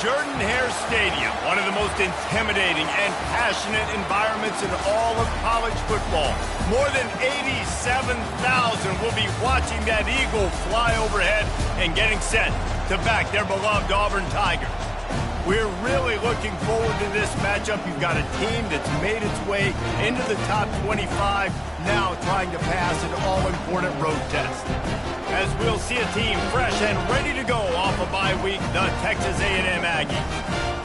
Jordan-Hare Stadium, one of the most intimidating and passionate environments in all of college football. More than 87,000 will be watching that Eagle fly overhead and getting set to back their beloved Auburn Tigers. We're really looking forward to this matchup. You've got a team that's made its way into the top 25, now trying to pass an all-important road test. As we'll see a team fresh and ready to go off a bye week, the Texas A&M Aggies,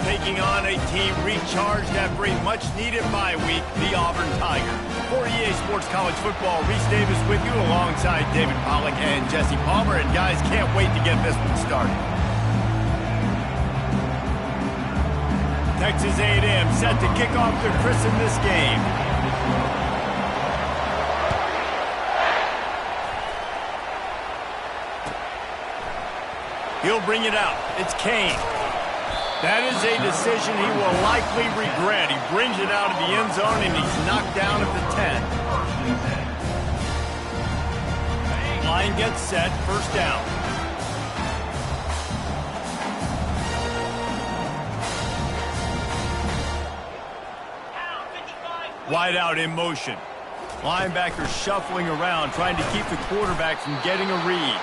taking on a team recharged after a much-needed bye week, the Auburn Tigers. For EA Sports College Football, Reese Davis with you alongside David Pollack and Jesse Palmer. And guys, can't wait to get this one started. Texas A&M set to kick off to christen this game. He'll bring it out. It's Kane. That is a decision he will likely regret. He brings it out of the end zone, and he's knocked down at the 10. Line gets set. First down. Wide out in motion. Linebacker shuffling around, trying to keep the quarterback from getting a read.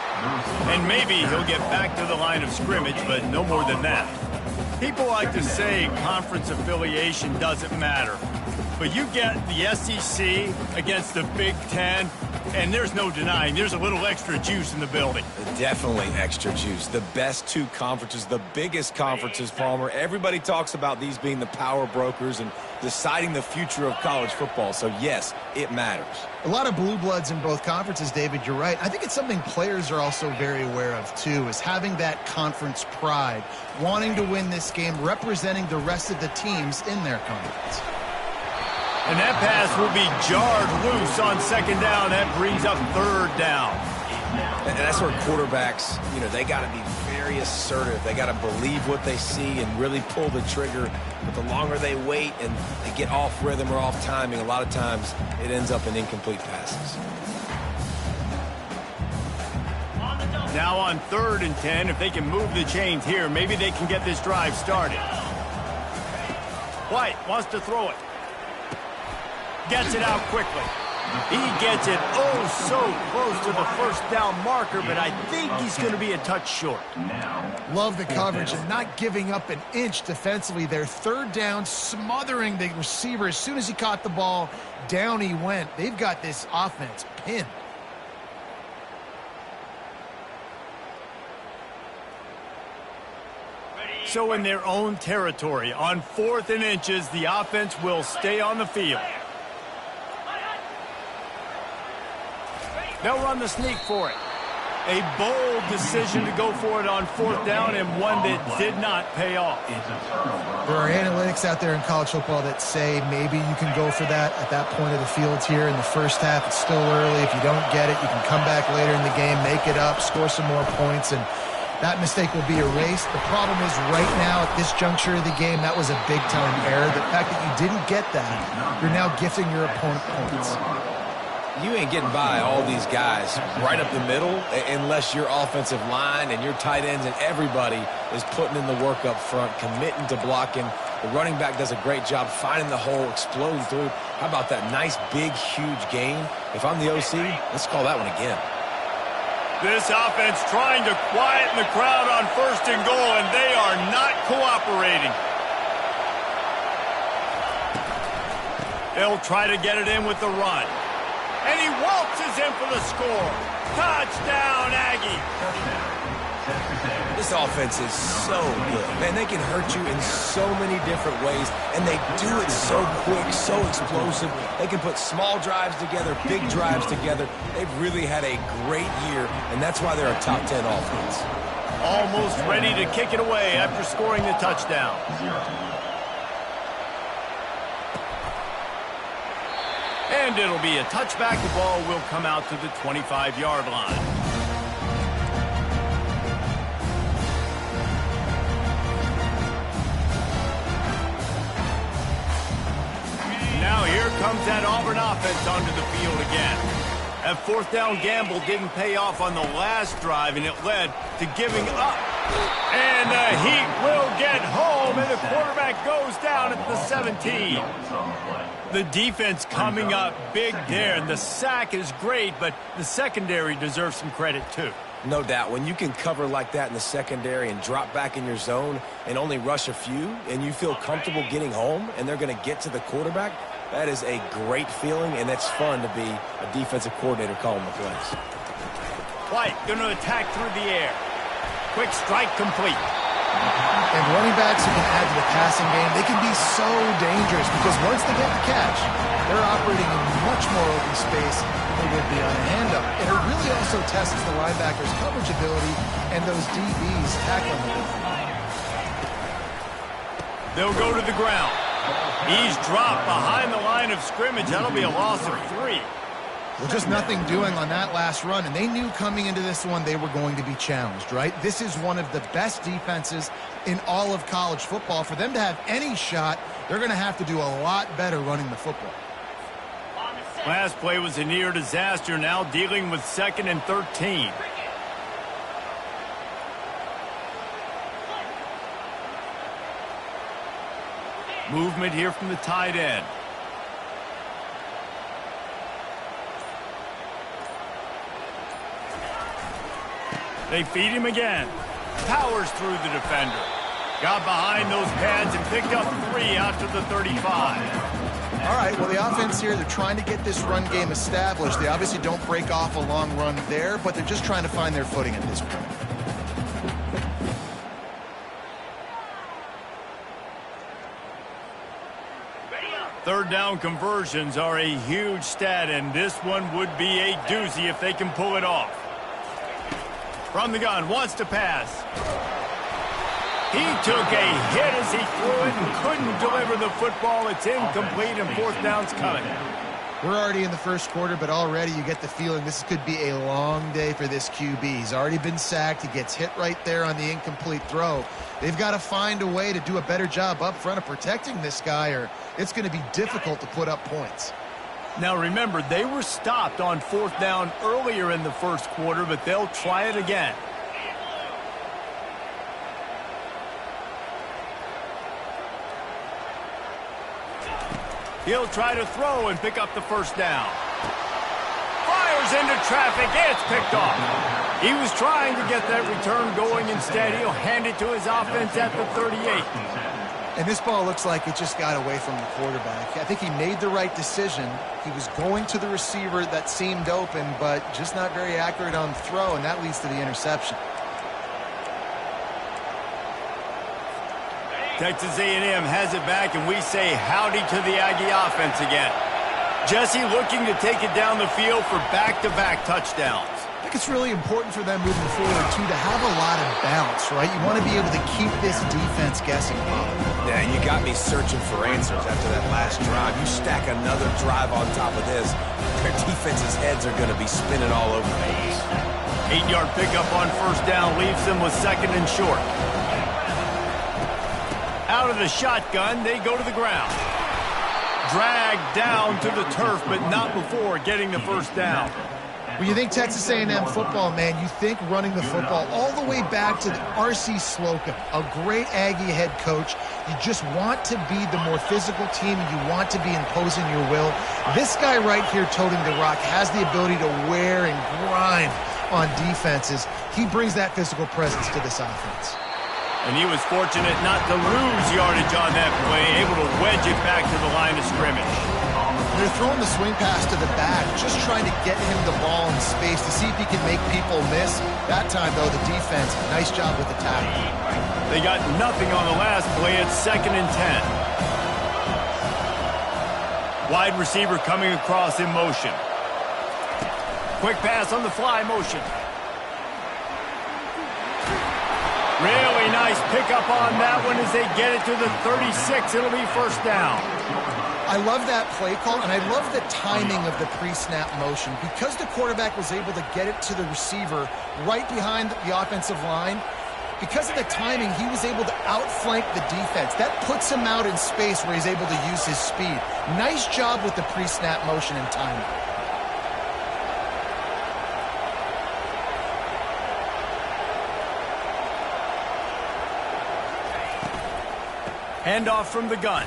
And maybe he'll get back to the line of scrimmage, but no more than that. People like to say conference affiliation doesn't matter. But you get the SEC against the Big Ten, and there's no denying there's a little extra juice in the building. Definitely extra juice. The best two conferences, the biggest conferences, Palmer. Everybody talks about these being the power brokers and deciding the future of college football. So, yes, it matters. A lot of blue bloods in both conferences, David. You're right. I think it's something players are also very aware of, too, is having that conference pride, wanting to win this game, representing the rest of the teams in their conference. And that pass will be jarred loose on second down. That brings up third down. And that's where quarterbacks, they got to be very assertive. They got to believe what they see and really pull the trigger. But the longer they wait and they get off rhythm or off timing, a lot of times it ends up in incomplete passes. Now on 3rd and 10, if they can move the chains here, maybe they can get this drive started. White wants to throw it. Gets it out quickly. He gets it so close to the first down marker, but I think he's going to be a touch short. Love the coverage and not giving up an inch defensively. Their 3rd down, smothering the receiver. As soon as he caught the ball, down he went. They've got this offense pinned. So in their own territory, on 4th and inches, the offense will stay on the field. They'll run the sneak for it. A bold decision to go for it on 4th down, and one that did not pay off. There are analytics out there in college football that say maybe you can go for that at that point of the field here in the first half. It's still early. If you don't get it, you can come back later in the game, make it up, score some more points, and that mistake will be erased. The problem is right now at this juncture of the game, that was a big-time error. The fact that you didn't get that, you're now gifting your opponent points. You ain't getting by all these guys right up the middle unless your offensive line and your tight ends and everybody is putting in the work up front, committing to blocking. The running back does a great job finding the hole, exploding through. How about that nice, big, huge gain? If I'm the OC, let's call that one again. This offense trying to quieten the crowd on 1st and goal, and they are not cooperating. They'll try to get it in with the run. And he waltzes in for the score. Touchdown, Aggie. This offense is so good. Man, they can hurt you in so many different ways, and they do it so quick, so explosive. They can put small drives together, big drives together. They've really had a great year, and that's why they're a top 10 offense. Almost ready to kick it away after scoring the touchdown. And it'll be a touchback. The ball will come out to the 25-yard line. Now here comes that Auburn offense onto the field again. That 4th down gamble didn't pay off on the last drive, and it led to giving up And the Heat will get home, and the quarterback goes down at the 17. The defense coming up big there, and the sack is great, but the secondary deserves some credit too. No doubt. When you can cover like that in the secondary and drop back in your zone and only rush a few, and you feel comfortable getting home, and they're going to get to the quarterback, that is a great feeling, and that's fun to be a defensive coordinator calling the plays. White going to attack through the air. Quick strike complete. And running backs who can add to the passing game, they can be so dangerous because once they get the catch, they're operating in much more open space than they would be on a handoff. And it really also tests the linebackers' coverage ability and those DBs' tackling ability. They'll go to the ground. He's dropped behind the line of scrimmage. That'll be a loss of 3. Well, just nothing doing on that last run, and they knew coming into this one they were going to be challenged, right? This is one of the best defenses in all of college football. For them to have any shot, they're going to have to do a lot better running the football. Last play was a near disaster, now dealing with 2nd and 13. Movement here from the tight end. They feed him again. Powers through the defender. Got behind those pads and picked up 3 after the 35. All right, well, the offense here, they're trying to get this run game established. They obviously don't break off a long run there, but they're just trying to find their footing at this point. Third down conversions are a huge stat, and this one would be a doozy if they can pull it off. From the gun, wants to pass. He took a hit as he threw it and couldn't deliver the football. It's incomplete, and 4th down's coming. We're already in the first quarter, but already you get the feeling this could be a long day for this QB. He's already been sacked. He gets hit right there on the incomplete throw. They've got to find a way to do a better job up front of protecting this guy, or it's going to be difficult to put up points. Now remember, they were stopped on 4th down earlier in the first quarter, but they'll try it again. He'll try to throw and pick up the 1st down. Fires into traffic, it's picked off. He was trying to get that return going. Instead, he'll hand it to his offense at the 38. And this ball looks like it just got away from the quarterback. I think he made the right decision. He was going to the receiver that seemed open, but just not very accurate on the throw, and that leads to the interception. Texas A&M has it back, and we say howdy to the Aggie offense again. Jesse looking to take it down the field for back-to-back touchdowns. I think it's really important for them moving forward, too, to have a lot of bounce, right? You want to be able to keep this defense guessing. Yeah, you got me searching for answers after that last drive. You stack another drive on top of this, their defense's heads are going to be spinning all over the place. 8-yard pickup on 1st down leaves them with 2nd and short. Out of the shotgun, they go to the ground. Dragged down to the turf, but not before getting the 1st down. When you think Texas A&M football, man, you think running the football all the way back to R.C. Slocum, a great Aggie head coach. You just want to be the more physical team, and you want to be imposing your will. This guy right here toting the rock has the ability to wear and grind on defenses. He brings that physical presence to this offense. And he was fortunate not to lose yardage on that play, able to wedge it back to the line of scrimmage. They're throwing the swing pass to the back, just trying to get him the ball in space to see if he can make people miss. That time, though, the defense, nice job with the tackle. They got nothing on the last play. It's 2nd and 10. Wide receiver coming across in motion. Quick pass on the fly motion. Really nice pickup on that one as they get it to the 36. It'll be 1st down. I love that play call, and I love the timing of the pre-snap motion. Because the quarterback was able to get it to the receiver right behind the offensive line, because of the timing, he was able to outflank the defense. That puts him out in space where he's able to use his speed. Nice job with the pre-snap motion and timing. Handoff from the gun.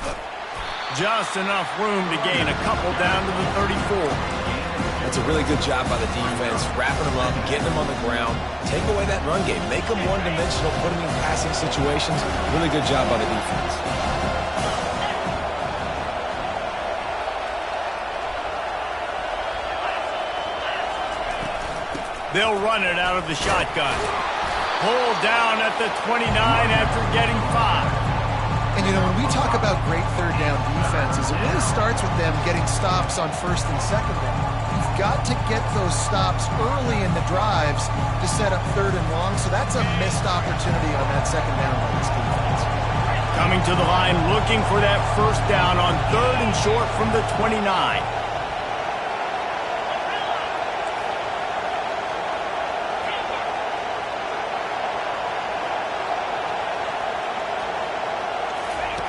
Just enough room to gain a couple down to the 34. That's a really good job by the defense, wrapping them up, getting them on the ground, take away that run game, make them one-dimensional, put them in passing situations. Really good job by the defense. They'll run it out of the shotgun. Pulled down at the 29 after getting 5. And, you know, when we talk about great third down defenses, it really starts with them getting stops on first and second down. You've got to get those stops early in the drives to set up third and long, so that's a missed opportunity on that second down by this defense. Coming to the line, looking for that first down on third and short from the 29.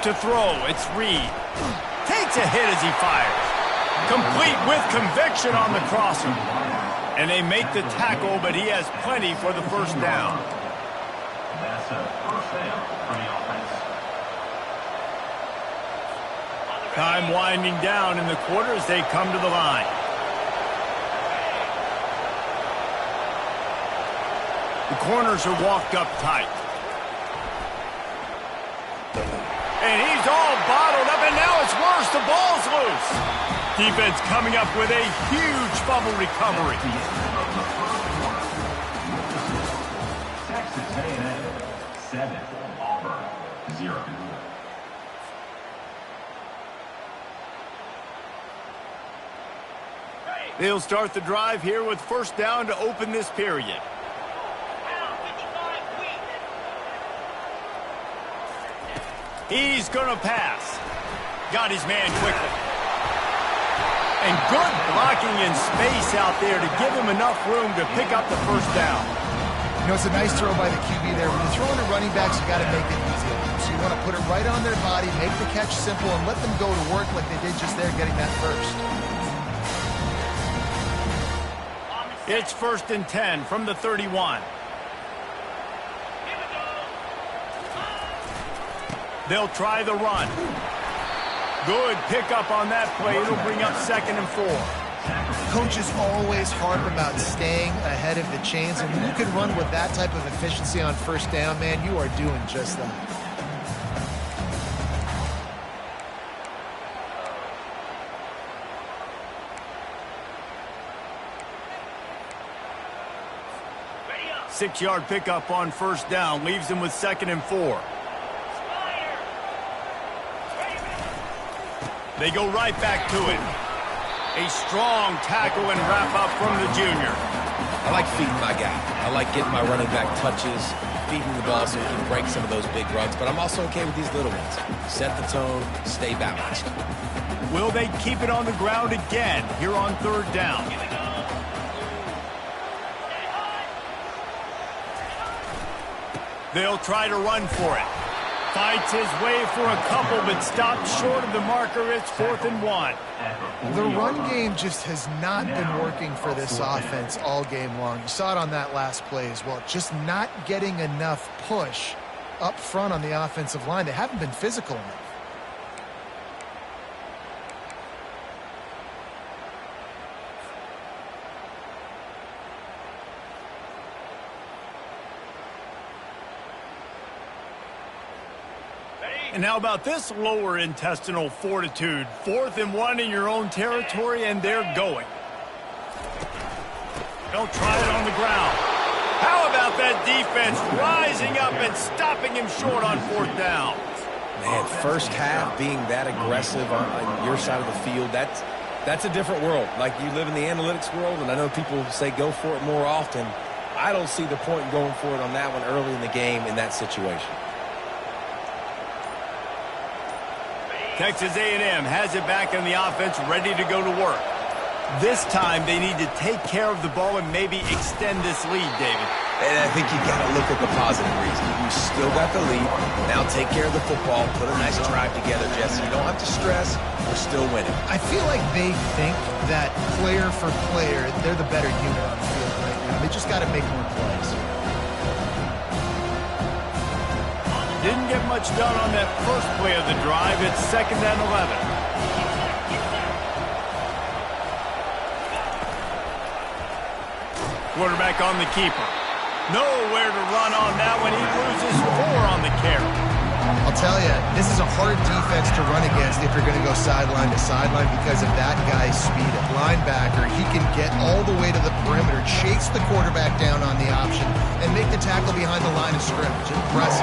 To throw, it's Reed. Takes a hit as he fires. Complete with conviction on the crosser. And they make the tackle, but he has plenty for the first down. That's a first down for the offense. Time winding down in the quarter as they come to the line. The corners are walked up tight. And he's all bottled up, and now it's worse. The ball's loose. Defense coming up with a huge fumble recovery. Texas A&M 7, Auburn 0. They'll start the drive here with first down to open this period. He's going to pass. Got his man quickly. And good blocking in space out there to give him enough room to pick up the first down. You know, it's a nice throw by the QB there. When you're throwing to running backs, you got to make it easy. So you want to put it right on their body, make the catch simple, and let them go to work like they did just there getting that first. It's first and 10 from the 31. They'll try the run. Good pickup on that play. It'll bring up second and 4. Coaches always harp about staying ahead of the chains, and when you can run with that type of efficiency on first down, man, you are doing just that. Six-yard pickup on first down leaves him with second and 4. They go right back to it. A strong tackle and wrap up from the junior. I like feeding my guy. I like getting my running back touches, feeding the ball so he can break some of those big runs, but I'm also okay with these little ones. Set the tone, stay balanced. Will they keep it on the ground again here on third down? They'll try to run for it. Fights his way for a couple, but stopped short of the marker. It's 4th and 1. The run game just has not been working for this offense all game long. You saw it on that last play as well. Just not getting enough push up front on the offensive line. They haven't been physical enough. And how about this lower intestinal fortitude? 4th and 1 in your own territory, and they're going. They'll try it on the ground. How about that defense rising up and stopping him short on 4th down? Man, first half being that aggressive on your side of the field, that's a different world. Like, you live in the analytics world, and I know people say go for it more often. I don't see the point in going for it on that one early in the game in that situation. Texas A&M has it back on the offense, ready to go to work. This time, they need to take care of the ball and maybe extend this lead, David. And I think you got to look at the positive reason. You still got the lead. Now take care of the football. Put a nice drive together, Jesse. You don't have to stress. We're still winning. I feel like they think that player for player, they're the better unit on the field right now. They just got to make more plays. Didn't get much done on that first play of the drive. It's 2nd and 11. Quarterback on the keeper. Nowhere to run on that one. He loses 4 on the carry. I'll tell you, this is a hard defense to run against if you're going to go sideline to sideline because of that guy's speed. At linebacker, he can get all the way to the perimeter, chase the quarterback down on the option, and make the tackle behind the line of scrimmage. Impressive.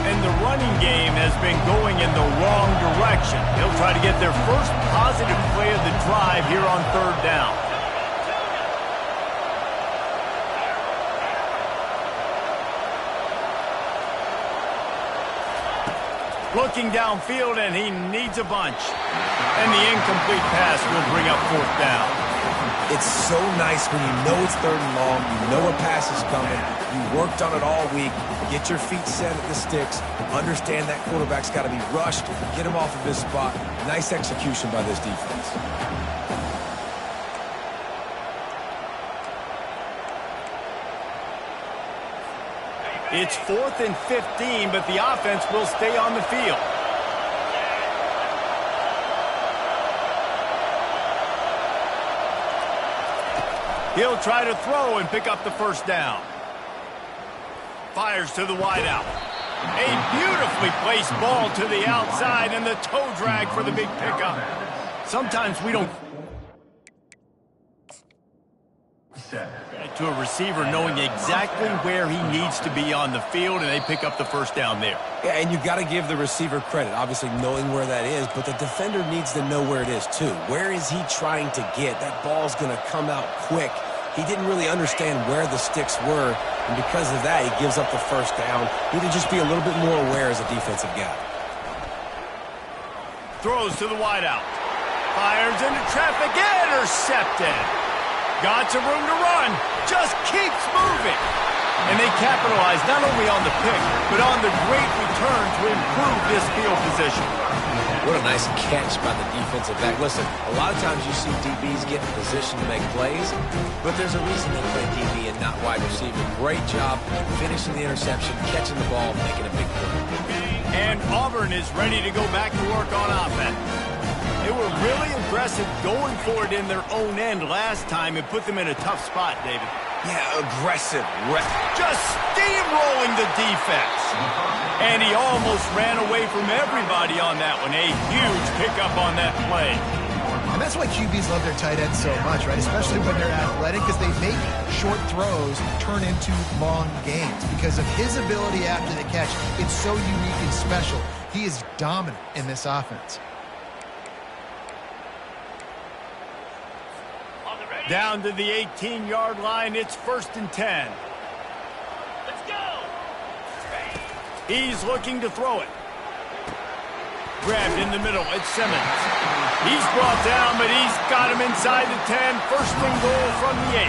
And the running game has been going in the wrong direction. They'll try to get their first positive play of the drive here on 3rd down. Looking downfield, and he needs a bunch. And the incomplete pass will bring up 4th down. It's so nice when you know it's 3rd and long, you know a pass is coming, you worked on it all week, get your feet set at the sticks, understand that quarterback's got to be rushed, get him off of his spot. Nice execution by this defense. It's 4th and 15, but the offense will stay on the field. He'll try to throw and pick up the 1st down. Fires to the wideout. A beautifully placed ball to the outside, and the toe drag for the big pickup. Sometimes we don't... to a receiver knowing exactly where he needs to be on the field, and they pick up the 1st down there. Yeah, and you've got to give the receiver credit, obviously knowing where that is, but the defender needs to know where it is too. Where is he trying to get? That ball's going to come out quick. He didn't really understand where the sticks were, and because of that, he gives up the 1st down. Need to just be a little bit more aware as a defensive guy. Throws to the wideout. Fires into traffic, intercepted. Got some room to run, just keeps moving. And they capitalize not only on the pick, but on the great return to improve this field position. What a nice catch by the defensive back. Listen, a lot of times you see DBs get in position to make plays, but there's a reason they play DB and not wide receiver. Great job finishing the interception, catching the ball, making a big play. And Auburn is ready to go back to work on offense. They were really aggressive going for it in their own end last time and put them in a tough spot, David. Yeah, aggressive. Just steamrolling the defense. And he almost ran away from everybody on that one. A huge pickup on that play. And that's why QBs love their tight ends so much, right? Especially when they're athletic, because they make short throws turn into long gains. Because of his ability after the catch, it's so unique and special. He is dominant in this offense. Down to the 18-yard line, it's 1st and 10. Let's go! He's looking to throw it. Grabbed in the middle, it's Simmons. He's brought down, but he's got him inside the 10. 1st and goal from the 8.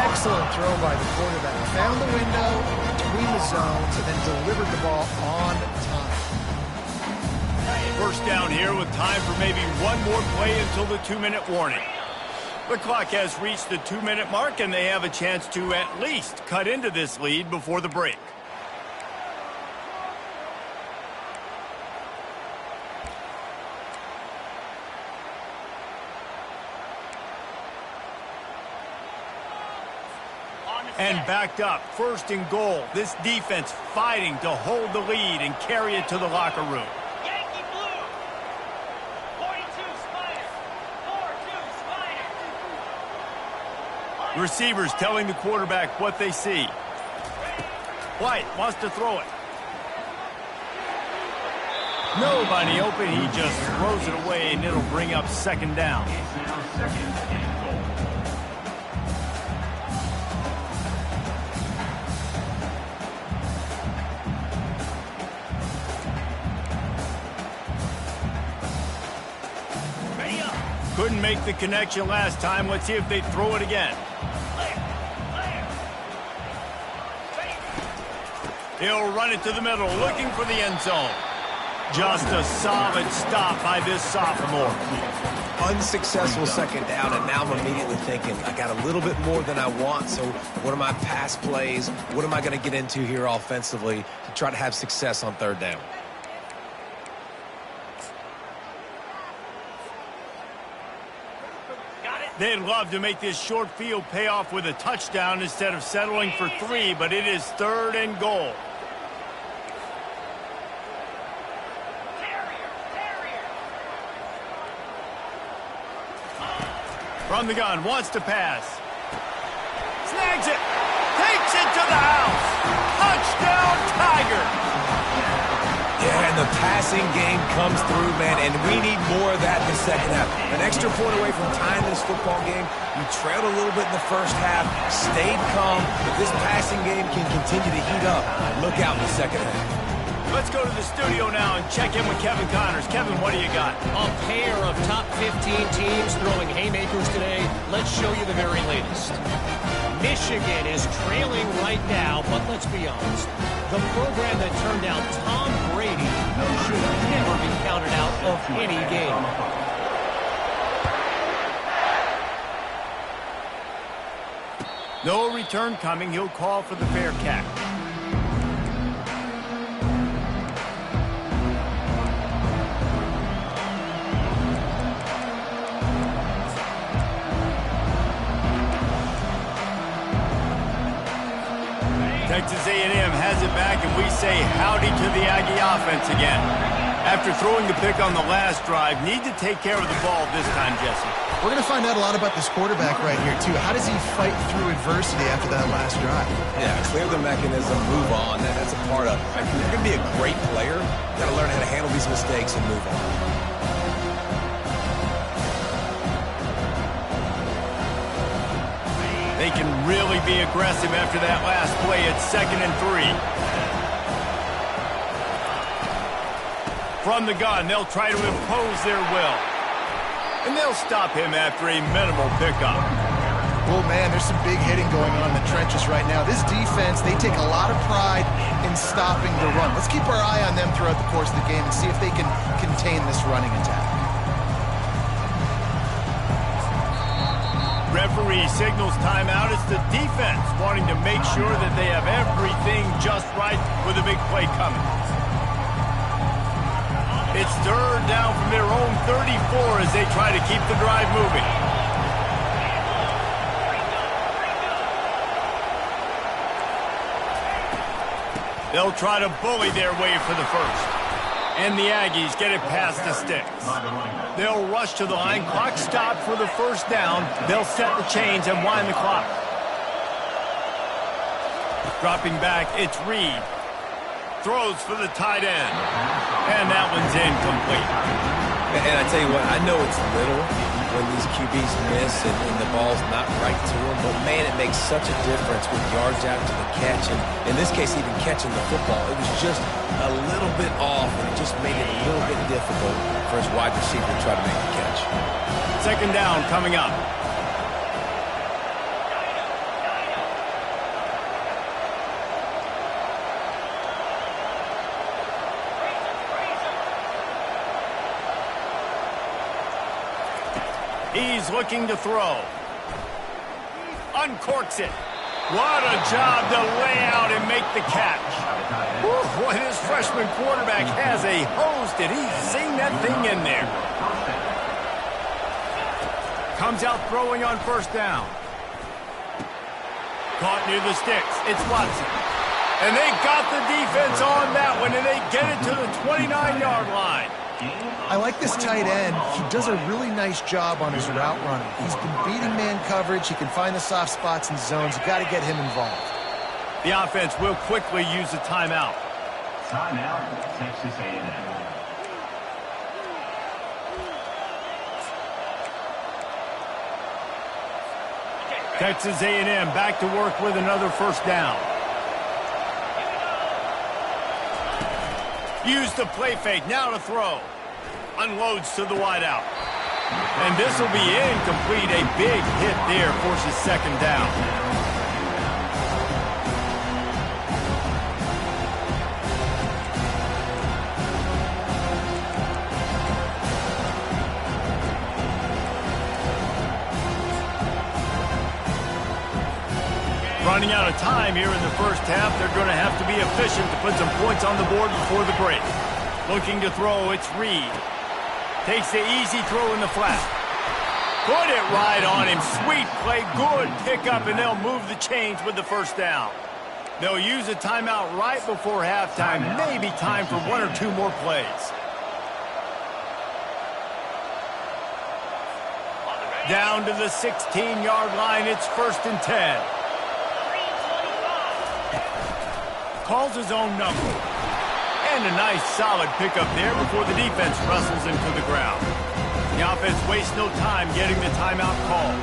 Excellent throw by the quarterback. Found the window between the zones and then delivered the ball on time. 1st down here with time for maybe one more play until the 2-minute warning. The clock has reached the 2-minute mark, and they have a chance to at least cut into this lead before the break. And backed up, 1st and goal. This defense fighting to hold the lead and carry it to the locker room. Yankee blue! 42 Spider! 4-2 Spider! Receivers telling the quarterback what they see. White wants to throw it. Nobody open. He just throws it away, and it'll bring up 2nd down. Couldn't make the connection last time. Let's see if they throw it again. He'll run it to the middle, looking for the end zone. Just a solid stop by this sophomore. unsuccessful second down, and now I'm immediately thinking, I got a little bit more than I want, so what are my pass plays? What am I going to get into here offensively to try to have success on third down? They'd love to make this short field pay off with a touchdown instead of settling for 3, but it is 3rd and goal. From the gun, wants to pass. Snags it. Takes it to the house. Touchdown, Tiger. Yeah, and the passing game comes through, man, and we need more of that in the second half. An extra point away from tying this football game. You trailed a little bit in the first half, stayed calm, but this passing game can continue to heat up. Look out in the second half. Let's go to the studio now and check in with Kevin Connors. Kevin, what do you got? A pair of top 15 teams throwing haymakers today. Let's show you the very latest. Michigan is trailing right now, but let's be honest. The program that turned out Tom Brady should never be counted out of any game. No return coming. He'll call for the fair catch. Texas A&M has it back, and we say howdy to the Aggie offense again. After throwing the pick on the last drive, need to take care of the ball this time, Jesse. We're going to find out a lot about this quarterback right here, too. How does he fight through adversity after that last drive? Yeah, clear the mechanism, move on. That's a part of it. If you're going to be a great player, you got to learn how to handle these mistakes and move on. They can really be aggressive after that last play. It's 2nd and 3. From the gun, they'll try to impose their will. And they'll stop him after a minimal pickup. Oh, man, there's some big hitting going on in the trenches right now. This defense, they take a lot of pride in stopping the run. Let's keep our eye on them throughout the course of the game and see if they can contain this running attack. Referee signals timeout. It's the defense wanting to make sure that they have everything just right with a big play coming. It's 3rd down from their own 34 as they try to keep the drive moving. They'll try to bully their way for the first. And the Aggies get it past the sticks. They'll rush to the line. Clock stopped for the first down. They'll set the chains and wind the clock. Dropping back, it's Reed. Throws for the tight end. And that one's incomplete. And I tell you what, I know it's little when these QBs miss and the ball's not right to them, but man, it makes such a difference with yards after the catch, and in this case, even catching the football. It was just a little bit off, and it just made it a little bit difficult for his wide receiver to try to make the catch. 2nd down coming up. He's looking to throw. Uncorks it. What a job to lay out and make the catch. Whew, boy, this freshman quarterback has a hose. Did he sing that thing in there? Comes out throwing on 1st down. Caught near the sticks. It's Watson. And they got the defense on that one, and they get it to the 29-yard line. I like this tight end. He does a really nice job on his route running. He's been beating man coverage. He can find the soft spots and zones. You got to get him involved. The offense will quickly use a timeout. Timeout, Texas A&M. Texas A&M back to work with another 1st down. Use the play fake, now to throw. Unloads to the wideout. And this will be incomplete. A big hit there forces 2nd down. Running out of time here in the first half, they're going to have to be efficient to put some points on the board before the break. Looking to throw, it's Reed. Takes the easy throw in the flat. Put it right on him. Sweet play, good pickup, and they'll move the chains with the first down. They'll use a timeout right before halftime. Maybe time for one or two more plays. Down to the 16-yard line. It's 1st and 10. Calls his own number. And a nice solid pickup there before the defense wrestles him to the ground. The offense wastes no time getting the timeout call.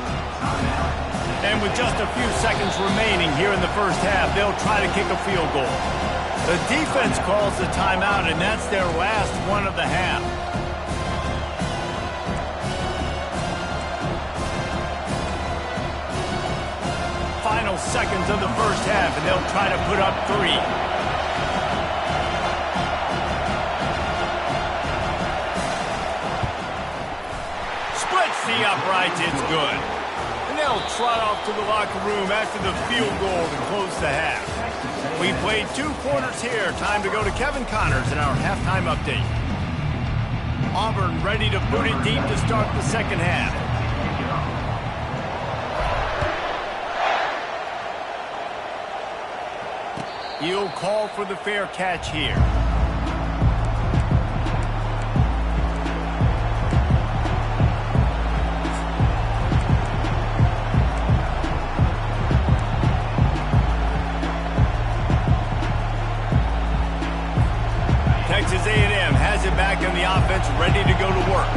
And with just a few seconds remaining here in the first half, they'll try to kick a field goal. The defense calls the timeout, and that's their last one of the half. Final seconds of the first half, and they'll try to put up 3. Splits the uprights, it's good. And they'll trot off to the locker room after the field goal to close the half. We played 2 quarters here. Time to go to Kevin Connors in our halftime update. Auburn ready to put it deep to start the second half. He'll call for the fair catch here. Texas A&M has it back in the offense, ready to go to work.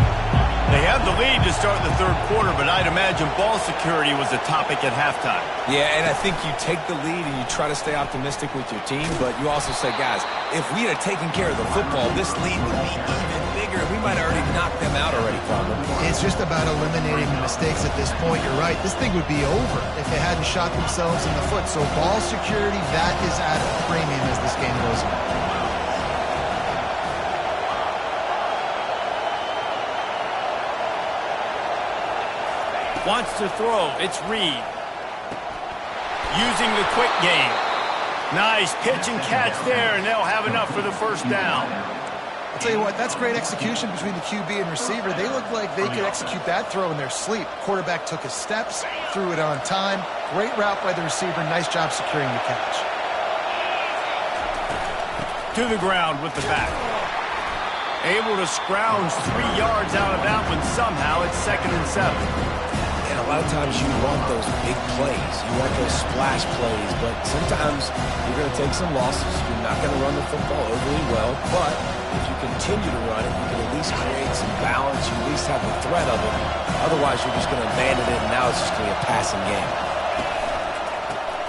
They have the lead to start the third quarter, but I'd imagine ball security was a topic at halftime. Yeah, and I think you take the lead and you try to stay optimistic with your team, but you also say, guys, if we had taken care of the football, this lead would be even bigger, and we might have already knocked them out already, probably. It's just about eliminating the mistakes at this point. You're right. This thing would be over if they hadn't shot themselves in the foot. So ball security, that is at a premium as this game goes on. Wants to throw. It's Reed. Using the quick game. Nice pitch and catch there, and they'll have enough for the first down. I'll tell you what, that's great execution between the QB and receiver. They look like they could execute that throw in their sleep. Quarterback took his steps, threw it on time. Great route by the receiver. Nice job securing the catch. To the ground with the back. Able to scrounge 3 yards out of that one somehow. It's 2nd and 7. And a lot of times you want those big plays. You want those splash plays, but sometimes you're going to take some losses. You're not going to run the football overly well, but if you continue to run it, you can at least create some balance. You at least have the threat of it. Otherwise, you're just going to abandon it, and now it's just going to be a passing game.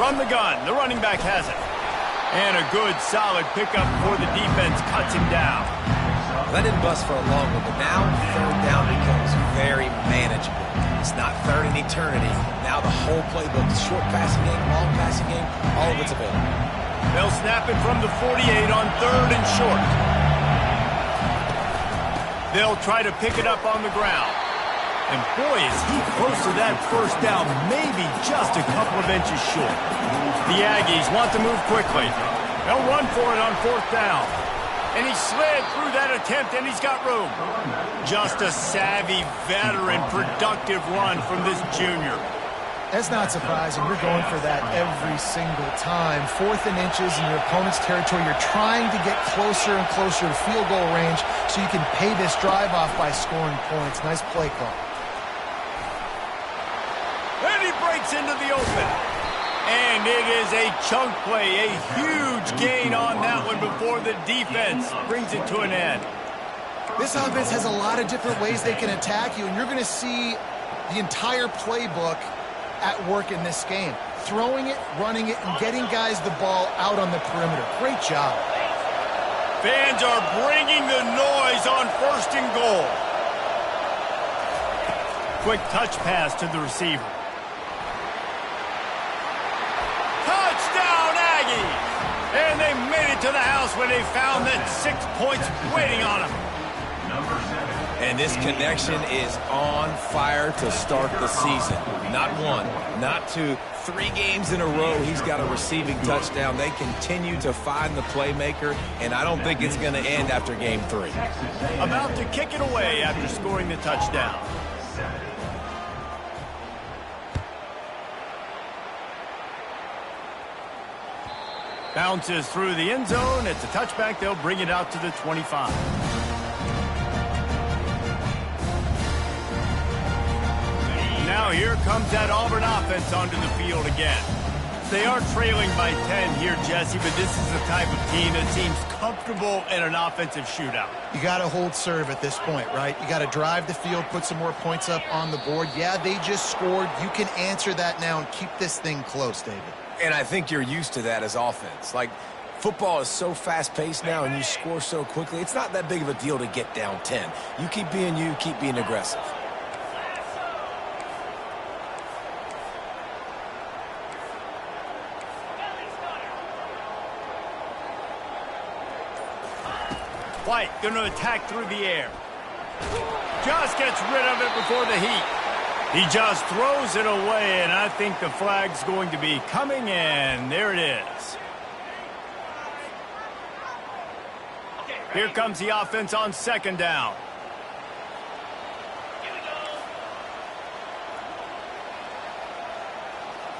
From the gun, the running back has it. And a good, solid pickup before the defense cuts him down. That didn't bust for a long one, but now third down becomes very manageable. It's not third in eternity. Now the whole playbook, short passing game, long passing game, all of it's available. They'll snap it from the 48 on 3rd and short. They'll try to pick it up on the ground. And boy, is he close to that first down, maybe just a couple of inches short. The Aggies want to move quickly. They'll run for it on 4th down. And he slid through that attempt, and he's got room. Just a savvy, veteran, productive run from this junior. That's not surprising. You're going for that every single time. 4th and inches in your opponent's territory. You're trying to get closer and closer to field goal range so you can pay this drive off by scoring points. Nice play call. And he breaks into the open. And it is a chunk play, a huge gain on that one before the defense brings it to an end. This offense has a lot of different ways they can attack you, and you're going to see the entire playbook at work in this game. Throwing it, running it, and getting guys the ball out on the perimeter. Great job. Fans are bringing the noise on 1st and goal. Quick touch pass to the receiver. Touchdown, Aggies! And they made it to the house when they found that 6 points waiting on them. And this connection is on fire to start the season. Not one, not two, 3 games in a row he's got a receiving touchdown. They continue to find the playmaker, and I don't think it's going to end after game 3. About to kick it away after scoring the touchdown. Bounces through the end zone. It's a touchback. They'll bring it out to the 25. Now here comes that Auburn offense onto the field again. They are trailing by 10 here, Jesse, but this is the type of team that seems comfortable in an offensive shootout. You got to hold serve at this point, right? You got to drive the field, put some more points up on the board. Yeah, they just scored. You can answer that now and keep this thing close, David. And I think you're used to that as offense. Like, football is so fast-paced now and you score so quickly, it's not that big of a deal to get down 10. You keep being you, keep being aggressive. White going to attack through the air. Just gets rid of it before the heat. He just throws it away, and I think the flag's going to be coming in. There it is. Here comes the offense on second down.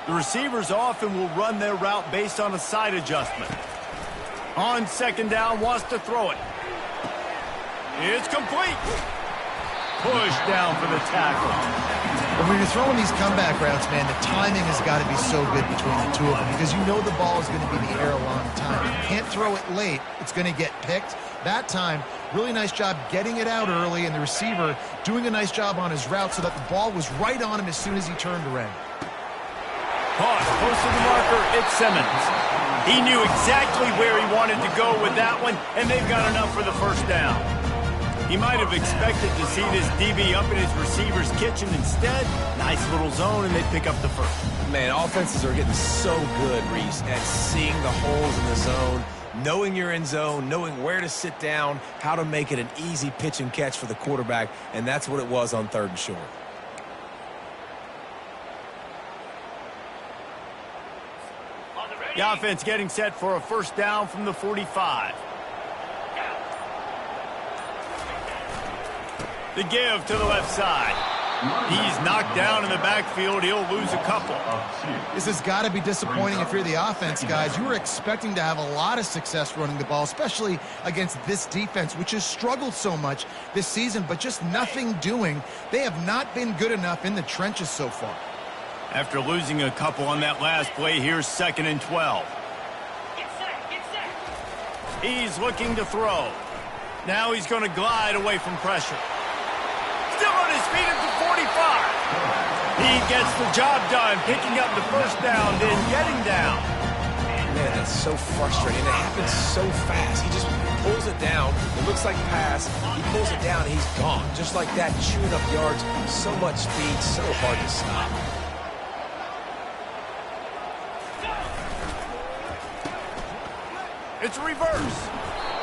The receivers often will run their route based on a side adjustment. On second down, wants to throw it. It's complete. Push down for the tackle. But when you're throwing these comeback routes, man, the timing has got to be so good between the two of them because you know the ball is going to be in the air a long time. You can't throw it late. It's going to get picked. That time, really nice job getting it out early, and the receiver doing a nice job on his route so that the ball was right on him as soon as he turned around. Caught close to the marker, it's Simmons. He knew exactly where he wanted to go with that one, and they've got enough for the first down. He might have expected to see this DB up in his receiver's kitchen. Instead, nice little zone, and they pick up the first. Man, offenses are getting so good, Reese, at seeing the holes in the zone, knowing you're in zone, knowing where to sit down, how to make it an easy pitch and catch for the quarterback, and that's what it was on 3rd and short. The offense getting set for a first down from the 45. The give to the left side. He's knocked down in the backfield. He'll lose a couple. This has got to be disappointing if you're the offense, guys. You were expecting to have a lot of success running the ball, especially against this defense, which has struggled so much this season, but just nothing doing. They have not been good enough in the trenches so far. After losing a couple on that last play, here's 2nd and 12. Get set. He's looking to throw. Now he's going to glide away from pressure. Still on his feet at the 45. He gets the job done, picking up the first down, then getting down. Man, that's so frustrating. It happens so fast. He just pulls it down. It looks like pass. He pulls it down, and he's gone. Just like that, chewing up yards. So much speed, so hard to stop. It's a reverse.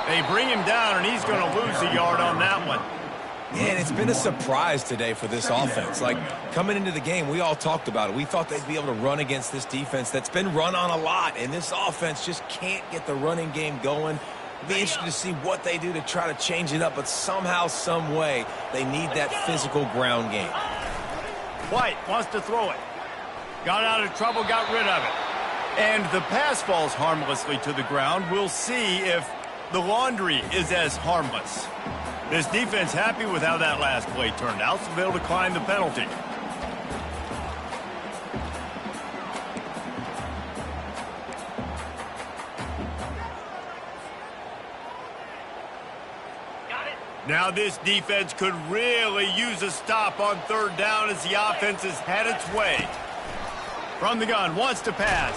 They bring him down, and he's going to lose a yard on that one. Man, it's been a surprise today for this offense. Like, coming into the game, we all talked about it. We thought they'd be able to run against this defense that's been run on a lot, and this offense just can't get the running game going. It'll be interesting to see what they do to try to change it up, but somehow, some way, they need that physical ground game. White wants to throw it. Got out of trouble, got rid of it. And the pass falls harmlessly to the ground. We'll see if the laundry is as harmless. This defense happy with how that last play turned out, so they'll decline the penalty. Now this defense could really use a stop on 3rd down as the offense has had its way. From the gun, wants to pass.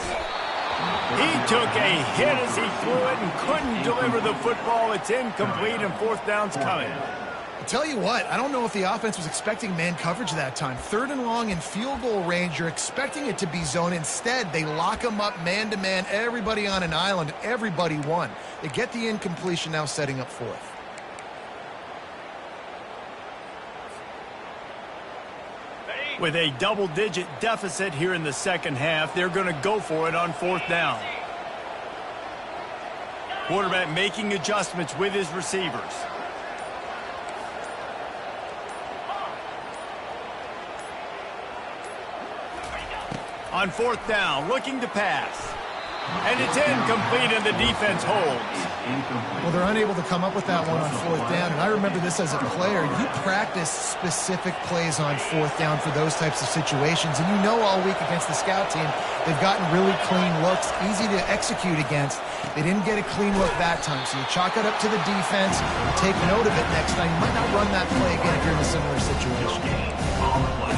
He took a hit as he threw it and couldn't deliver the football. It's incomplete, and 4th down's coming. I'll tell you what, I don't know if the offense was expecting man coverage that time. 3rd and long in field goal range, you're expecting it to be zone. Instead, they lock them up man-to-man, everybody on an island, and everybody won. They get the incompletion, now setting up 4th. With a double-digit deficit here in the second half, they're going to go for it on 4th down. Quarterback making adjustments with his receivers. On 4th down, looking to pass. And it's incomplete, and the defense holds. Well, they're unable to come up with that one on 4th down, and I remember this as a player. You practice specific plays on 4th down for those types of situations, and you know all week against the scout team, they've gotten really clean looks, easy to execute against. They didn't get a clean look that time, so you chalk it up to the defense, you take note of it next time. You might not run that play again if you're in a similar situation.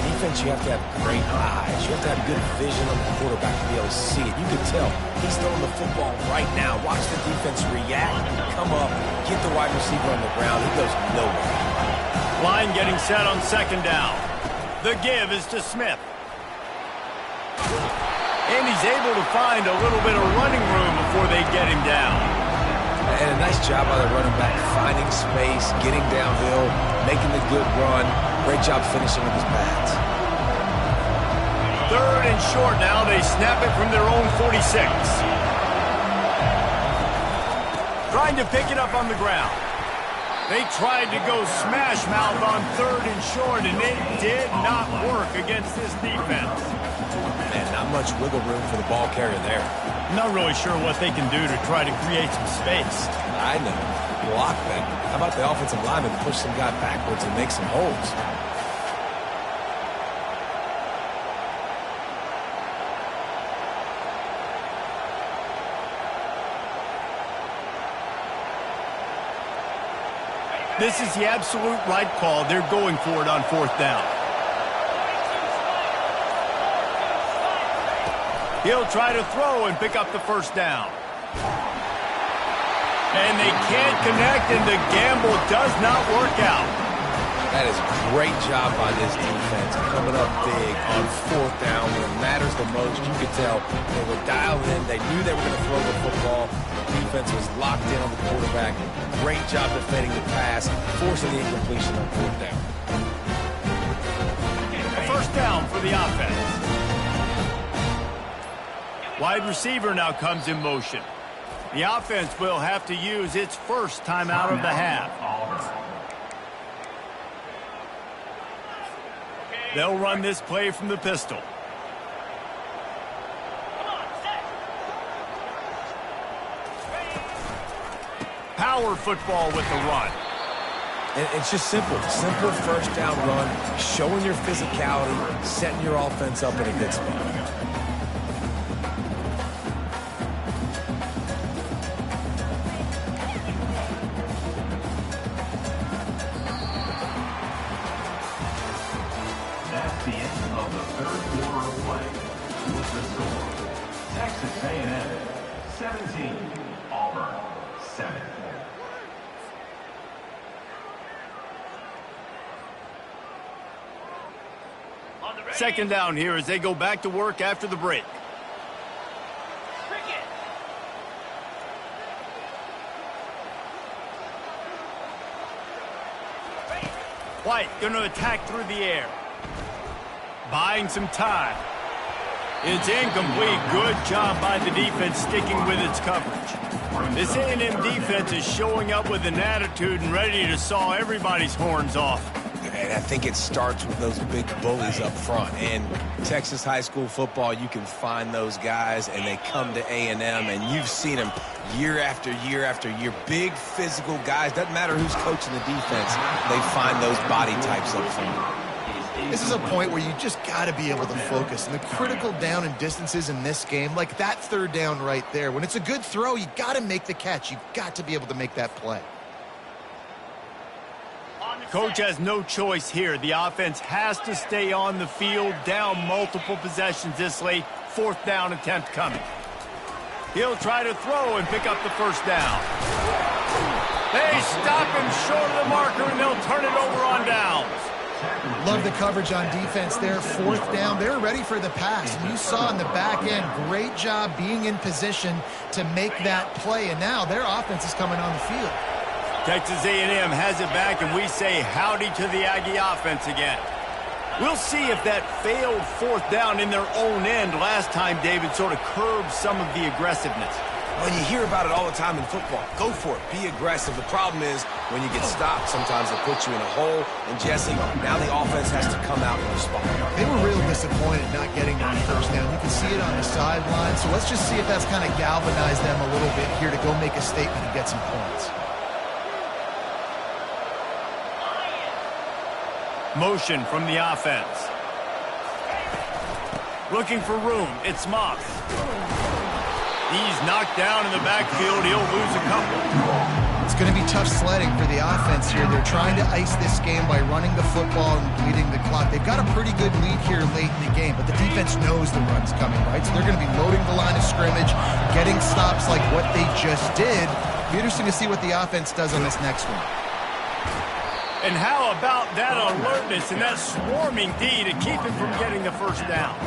Defense, you have to have great eyes. You have to have good vision on the quarterback to be able to see it. You can tell he's throwing the football right now. Watch the defense react, come up, get the wide receiver on the ground. He goes nowhere. Line getting set on 2nd down. The give is to Smith. And he's able to find a little bit of running room before they get him down. And a nice job by the running back, finding space, getting downhill, making the good run. Great job finishing with his pads. 3rd and short now. They snap it from their own 46. Trying to pick it up on the ground. They tried to go smash mouth on 3rd and short, and it did not work against this defense. Man, not much wiggle room for the ball carrier there. Not really sure what they can do to try to create some space. I know. Block them. How about the offensive lineman push some guy backwards and make some holes? This is the absolute right call. They're going for it on 4th down. He'll try to throw and pick up the 1st down. And they can't connect, and the gamble does not work out. That is a great job by this defense, coming up big on 4th down when it matters the most. You could tell they were dialed in. They knew they were going to throw the football. The defense was locked in on the quarterback. Great job defending the pass, forcing the incompletion on 4th down. A 1st down for the offense. Wide receiver now comes in motion. The offense will have to use its first timeout of the half. They'll run this play from the pistol. Power football with the run. And it's just simple. Simple 1st down run, showing your physicality, setting your offense up in a good spot. That's the end of the 3rd quarter of play. With the score, Texas A&M 17, Auburn 7. 2nd down here as they go back to work after the break. White going to attack through the air. Buying some time. It's incomplete. Good job by the defense sticking with its coverage. This A&M defense is showing up with an attitude and ready to saw everybody's horns off. And I think it starts with those big bullies up front. And Texas high school football, you can find those guys, and they come to A&M, and you've seen them year after year after year. Big physical guys. Doesn't matter who's coaching the defense. They find those body types up front. This is a point where you just got to be able to focus. And the critical down and distances in this game, like that 3rd down right there, when it's a good throw, you got to make the catch. You've got to be able to make that play. Coach has no choice here. The offense has to stay on the field, down multiple possessions this late. 4th down attempt coming. He'll try to throw and pick up the 1st down. They stop him short of the marker, and they'll turn it over on downs. Love the coverage on defense there. 4th down. They were ready for the pass. And you saw in the back end, great job being in position to make that play. And now their offense is coming on the field. Texas A&M has it back, and we say howdy to the Aggie offense again. We'll see if that failed fourth down in their own end last time, David, sort of curbed some of the aggressiveness. Well, you hear about it all the time in football. Go for it. Be aggressive. The problem is when you get stopped, sometimes it puts you in a hole. And, Jesse, now the offense has to come out and respond. They were real disappointed not getting that first down. You can see it on the sideline. So let's just see if that's kind of galvanized them a little bit here to go make a statement and get some points. Motion from the offense. Looking for room. It's Moss. He's knocked down in the backfield. He'll lose a couple. It's going to be tough sledding for the offense here. They're trying to ice this game by running the football and bleeding the clock. They've got a pretty good lead here late in the game, but the defense knows the run's coming, right? So they're going to be loading the line of scrimmage, getting stops like what they just did. It'll be interesting to see what the offense does on this next one. And how about that alertness and that swarming D to keep him from getting the first down?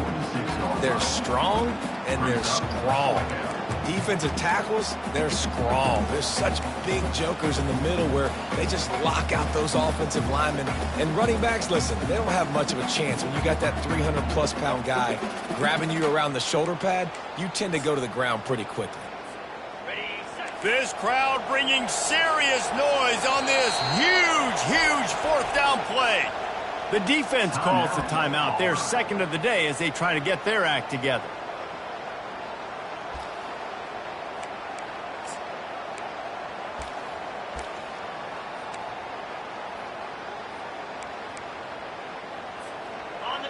They're strong and they're strong. Defensive tackles, they're strong. There's such big jokers in the middle where they just lock out those offensive linemen. And running backs, listen, they don't have much of a chance. When you got that 300-plus pound guy grabbing you around the shoulder pad, you tend to go to the ground pretty quickly. This crowd bringing serious noise on this huge fourth down play. The defense calls the timeout. Their second of the day as they try to get their act together.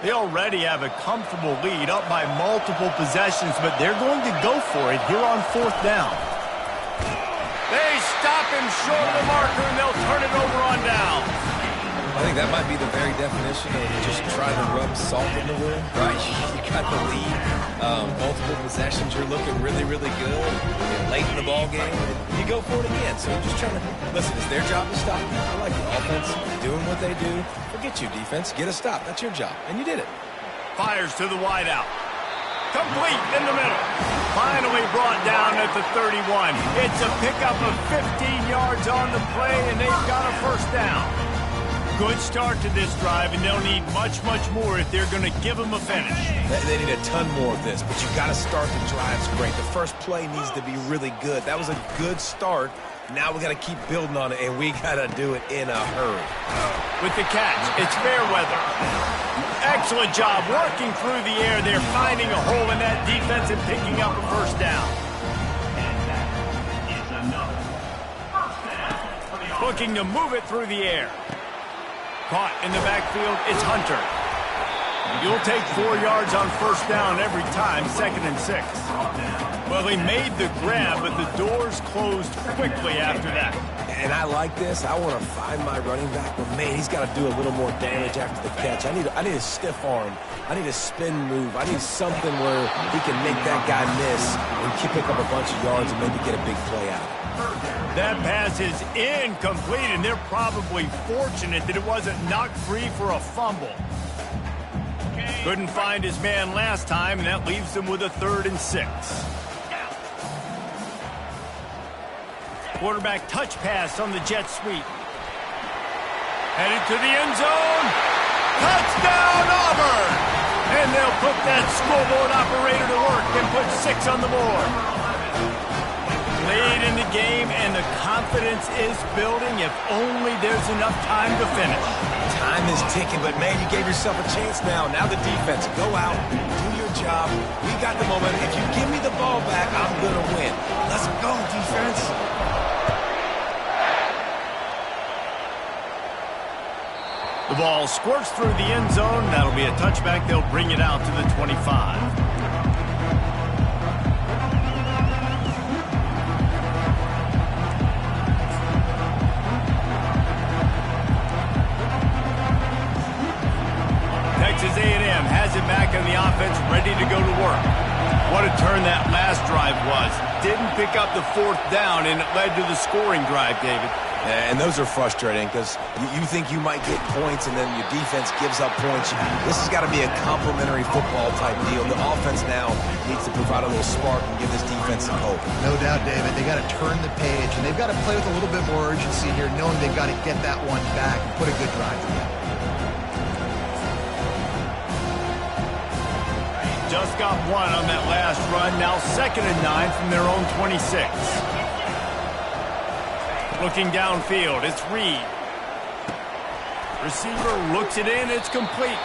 They already have a comfortable lead up by multiple possessions, but they're going to go for it here on fourth down. They stop him short of the marker, and they'll turn it over on down. I think that might be the very definition of just trying to rub salt in the wound, right? You got the lead, multiple possessions, you're looking really good. You're late in the ball game, you go for it again. So you're just trying to, listen, it's their job to stop you. I like the offense doing what they do. Forget you, defense. Get a stop. That's your job, and you did it. Fires to the wideout. Complete in the middle. Finally brought down at the 31. It's a pickup of 15 yards on the play, and they've got a first down. Good start to this drive, and they'll need much more if they're going to give them a finish. They need a ton more of this, but you got to start the drives great. The first play needs to be really good. That was a good start. Now we got to keep building on it, and we got to do it in a hurry. With the catch, it's Fairweather. Excellent job working through the air. They're finding a hole in that defense and picking up a first down. And that is another first down for the offense. Looking to move it through the air. Caught in the backfield, it's Hunter. You'll take 4 yards on first down every time, 2nd and 6. Well, he made the grab, but the doors closed quickly after that. And I like this. I want to find my running back, but man, he's got to do a little more damage after the catch. I need a stiff arm. I need a spin move. I need something where he can make that guy miss and pick up a bunch of yards and maybe get a big play out. That pass is incomplete, and they're probably fortunate that it wasn't knocked free for a fumble. Couldn't find his man last time, and that leaves them with a 3rd and 6. Quarterback touch pass on the jet sweep. Headed to the end zone. Touchdown, Auburn! And they'll put that scoreboard operator to work and put 6 on the board. Late in the game, and the confidence is building if only there's enough time to finish. Time is ticking, but man, you gave yourself a chance now. Now the defense, go out, do your job. We got the momentum. If you give me the ball back, I'm going to win. Let's go, defense. The ball squirts through the end zone. That'll be a touchback. They'll bring it out to the 25. Texas A&M has it back on the offense, ready to go to work. What a turn that last drive was. Didn't pick up the 4th down, and it led to the scoring drive, David. And those are frustrating because you think you might get points and then your defense gives up points. This has got to be a complementary football type deal. The offense now needs to provide a little spark and give this defense some hope. No doubt, David. They got to turn the page, and they've got to play with a little bit more urgency here, knowing they've got to get that one back and put a good drive together. just got one on that last run. Now 2nd and 9 from their own 26. Looking downfield, it's Reed. Receiver looks it in, it's complete.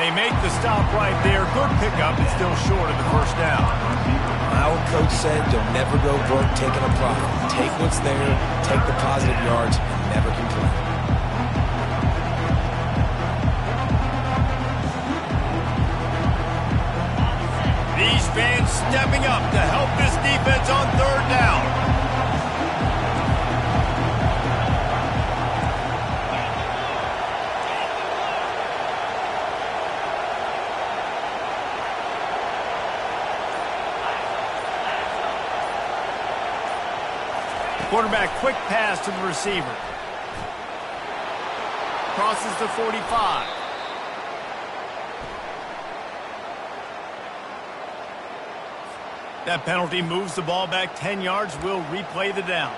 They make the stop right there. Good pickup, it's still short of the first down. Our coach said you'll never go broke taking a profit. Take what's there, take the positive yards, and never complain. These fans stepping up to help this defense on 3rd down. Quarterback, quick pass to the receiver. Crosses the 45. That penalty moves the ball back 10 yards. We'll replay the down.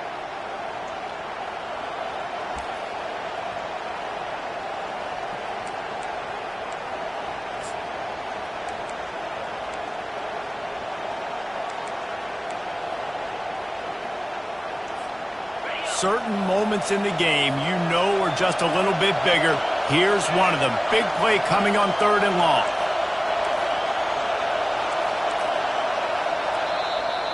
Certain moments in the game you know are just a little bit bigger. Here's one of them. Big play coming on 3rd and long.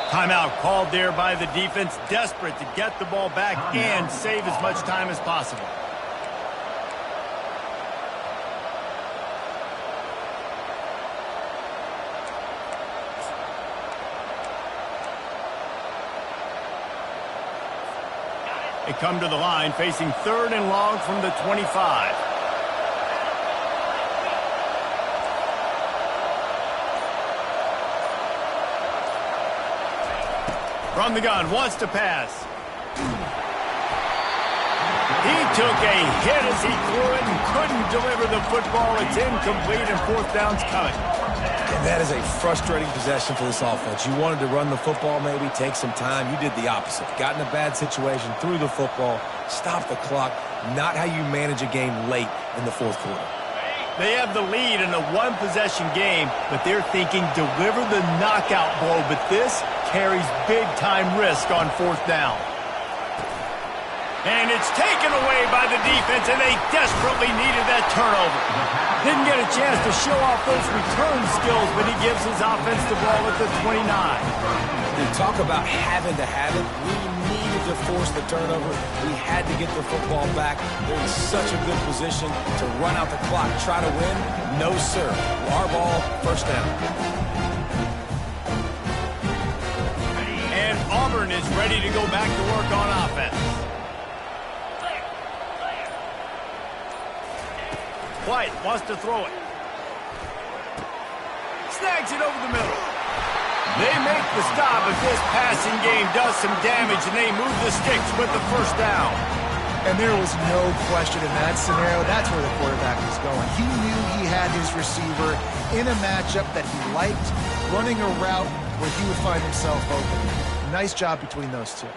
Timeout called there by the defense, desperate to get the ball back and save as much time as possible. They come to the line facing 3rd and long from the 25. From the gun, wants to pass. He took a hit as he threw it and couldn't deliver the football. It's incomplete and 4th down's coming. And that is a frustrating possession for this offense. You wanted to run the football, maybe take some time. You did the opposite. Got in a bad situation, threw the football, stopped the clock. Not how you manage a game late in the 4th quarter. They have the lead in a one-possession game, but they're thinking deliver the knockout blow. But this carries big-time risk on 4th down. And it's taken away by the defense, and they desperately needed that turnover. Didn't get a chance to show off those return skills, but he gives his offense the ball at the 29. We talk about having to have it. We needed to force the turnover. We had to get the football back. They're in such a good position to run out the clock, try to win. No, sir. Our ball, 1st down. And Auburn is ready to go back to work on offense. White wants to throw it. Snags it over the middle. They make the stop, but this passing game does some damage, and they move the sticks with the 1st down. And there was no question in that scenario. That's where the quarterback was going. He knew he had his receiver in a matchup that he liked, running a route where he would find himself open. Nice job between those two.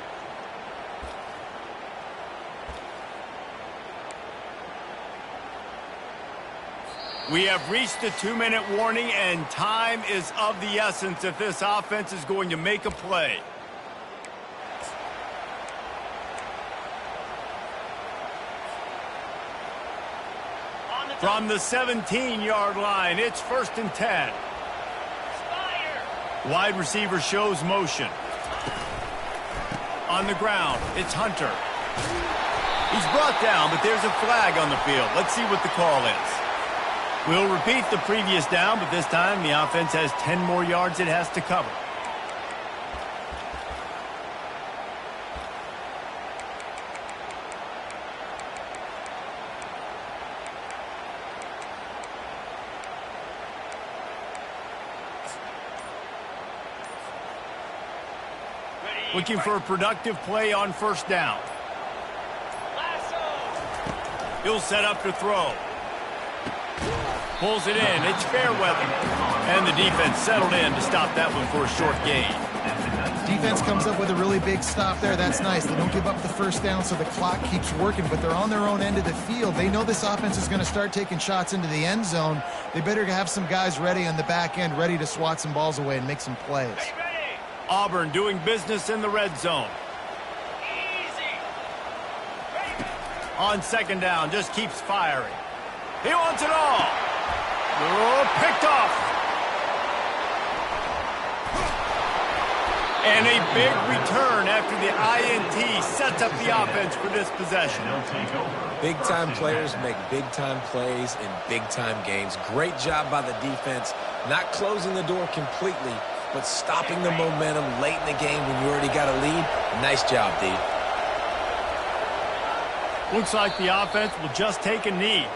We have reached the 2-minute warning, and time is of the essence if this offense is going to make a play. From the 17-yard line, it's 1st and 10. Wide receiver shows motion. On the ground, it's Hunter. He's brought down, but there's a flag on the field. Let's see what the call is. We'll repeat the previous down, but this time the offense has 10 more yards it has to cover. Looking for a productive play on 1st down. He'll set up to throw. Pulls it in. It's Fairweather. And the defense settled in to stop that one for a short gain. Defense comes up with a really big stop there. That's nice. They don't give up the first down, so the clock keeps working, but they're on their own end of the field. They know this offense is going to start taking shots into the end zone. They better have some guys ready on the back end, ready to swat some balls away and make some plays. Auburn doing business in the red zone. Easy. On second down, just keeps firing. He wants it all. Oh, picked off. And a big return after the INT sets up the offense for this possession. Big-time players make big-time plays in big-time games. Great job by the defense, not closing the door completely, but stopping the momentum late in the game when you already got a lead. Nice job, D. Looks like the offense will just take a knee.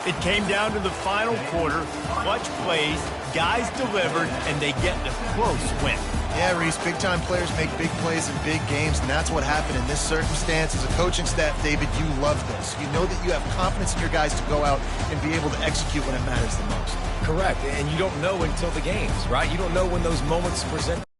It came down to the final quarter. Clutch plays, guys delivered, and they get the close win. Yeah, Reese, big-time players make big plays in big games, and that's what happened in this circumstance. As a coaching staff, David, you love this. You know that you have confidence in your guys to go out and be able to execute when it matters the most. Correct, and you don't know until the games, right? You don't know when those moments present